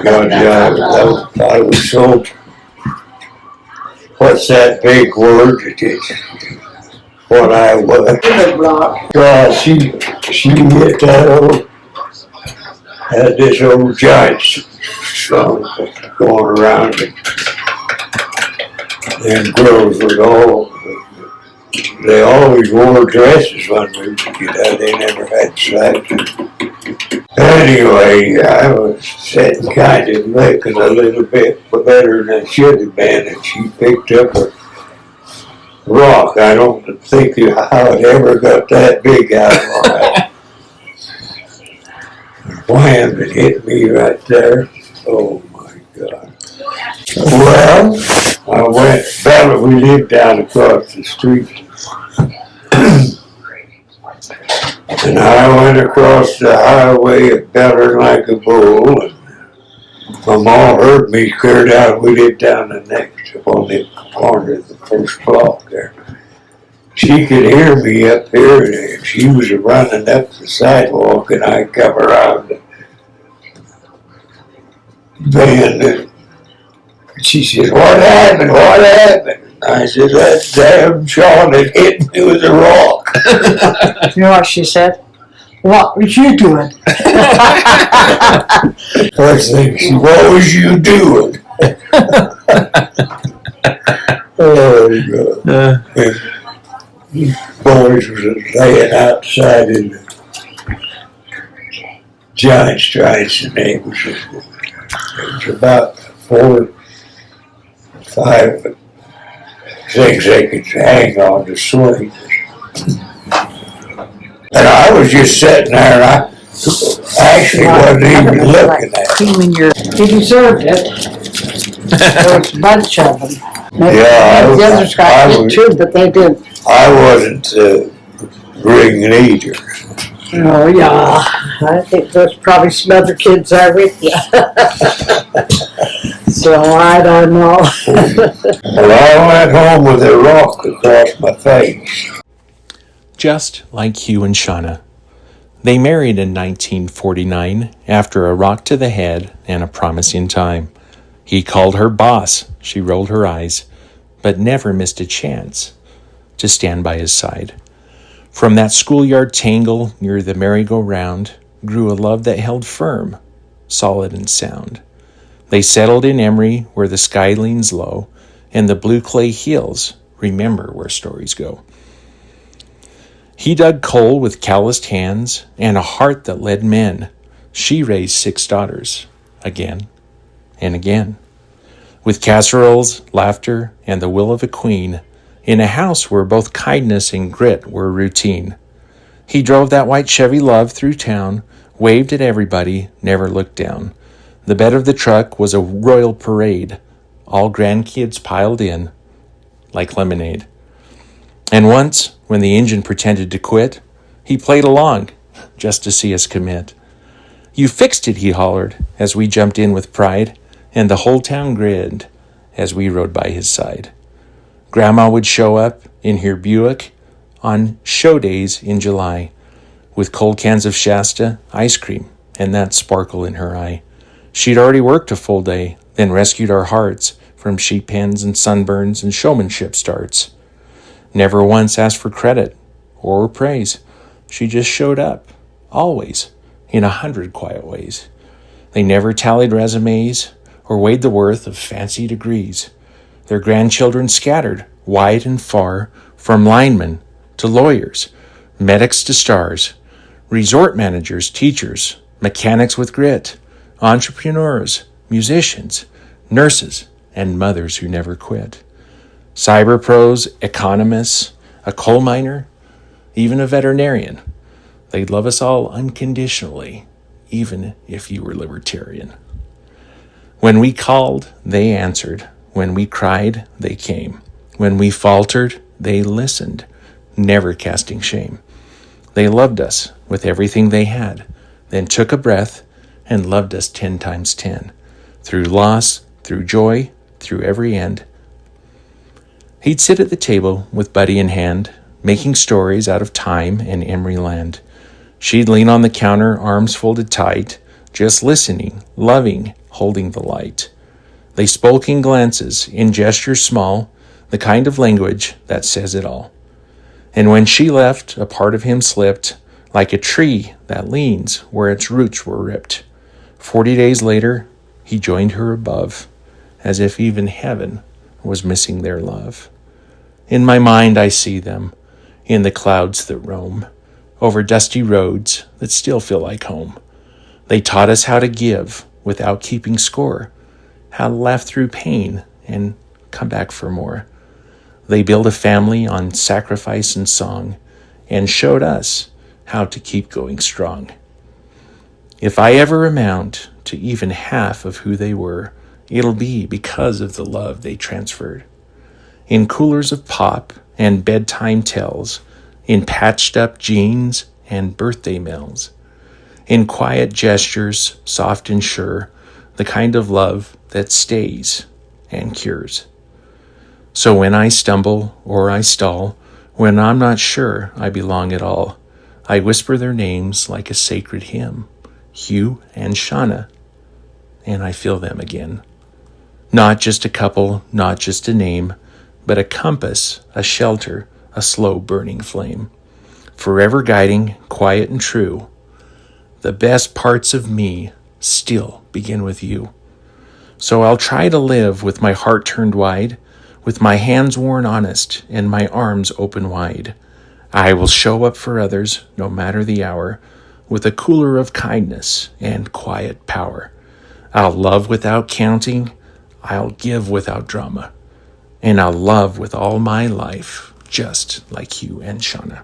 God, I was so, what's that big word? What I was. God, she hit that old, had this old giant song going around and girls would all, they always wore dresses when we were kids. They never had sex. Anyway, I was sitting kind of looking a little bit better than I should have been, and she picked up a rock. I don't think how it ever got that big out of my wham, it hit me right there. Oh my God. Well, we lived down across the street. And I went across the highway bellowing like a bull, and my mom heard me cleared out. We lived down the next, on the corner of the first block there. She could hear me up here, and she was running up the sidewalk, and I come around the bend, and she said, "What happened? What happened?" I said, "That damn Shonna hit me with a rock." You know what she said? "What was you doing?" First thing, she, "What was you doing?" Oh, God. These boys was laying outside in the giant stripes, and it was about 4, 5 things they could hang on to swing. And I was just sitting there, and I actually wasn't even looking at it. He deserved it. There was a bunch of them. Maybe the others got hit too, but they didn't. I wasn't the ringleader. Oh, yeah. I think there's probably some other kids there with you. So I don't know. Well, I went home with a rock across my face. Just like Hugh and Shonna. They married in 1949 after a rock to the head and a promising time. He called her boss. She rolled her eyes, but never missed a chance to stand by his side. From that schoolyard tangle near the merry-go-round grew a love that held firm, solid and sound. They settled in Emory where the sky leans low, and the blue clay hills remember where stories go. He dug coal with calloused hands and a heart that led men. She raised 6 daughters, again and again, with casseroles, laughter, and the will of a queen, in a house where both kindness and grit were routine. He drove that white Chevy Love through town, waved at everybody, never looked down. The bed of the truck was a royal parade, all grandkids piled in like lemonade. And once, when the engine pretended to quit, he played along just to see us commit. "You fixed it," he hollered, as we jumped in with pride, and the whole town grinned as we rode by his side. Grandma would show up in her Buick on show days in July, with cold cans of Shasta, ice cream, and that sparkle in her eye. She'd already worked a full day, then rescued our hearts from sheep pens and sunburns and showmanship starts. Never once asked for credit or praise. She just showed up, always, in 100 quiet ways. They never tallied resumes or weighed the worth of fancy degrees. Their grandchildren scattered wide and far, from linemen to lawyers, medics to stars, resort managers, teachers, mechanics with grit, entrepreneurs, musicians, nurses, and mothers who never quit. Cyber pros, economists, a coal miner, even a veterinarian. They'd love us all unconditionally, even if you were libertarian. When we called, they answered. When we cried, they came. When we faltered, they listened, never casting shame. They loved us with everything they had, then took a breath and loved us 10 times 10, through loss, through joy, through every end. He'd sit at the table with Buddy in hand, making stories out of time and Emory land. She'd lean on the counter, arms folded tight, just listening, loving, holding the light. They spoke in glances, in gestures small, the kind of language that says it all. And when she left, a part of him slipped, like a tree that leans where its roots were ripped. 40 days later, he joined her above, as if even heaven was missing their love. In my mind I see them, in the clouds that roam, over dusty roads that still feel like home. They taught us how to give without keeping score, how to laugh through pain and come back for more. They built a family on sacrifice and song and showed us how to keep going strong. If I ever amount to even half of who they were, it'll be because of the love they transferred. In coolers of pop and bedtime tells, in patched up jeans and birthday mails, in quiet gestures, soft and sure, the kind of love that stays and cures. So when I stumble or I stall, when I'm not sure I belong at all, I whisper their names like a sacred hymn, Hugh and Shonna, and I feel them again. Not just a couple, not just a name, but a compass, a shelter, a slow burning flame. Forever guiding, quiet and true. The best parts of me still begin with you. So I'll try to live with my heart turned wide, with my hands worn honest and my arms open wide. I will show up for others, no matter the hour, with a cooler of kindness and quiet power. I'll love without counting, I'll give without drama, and I'll love with all my life, just like Hugh and Shonna.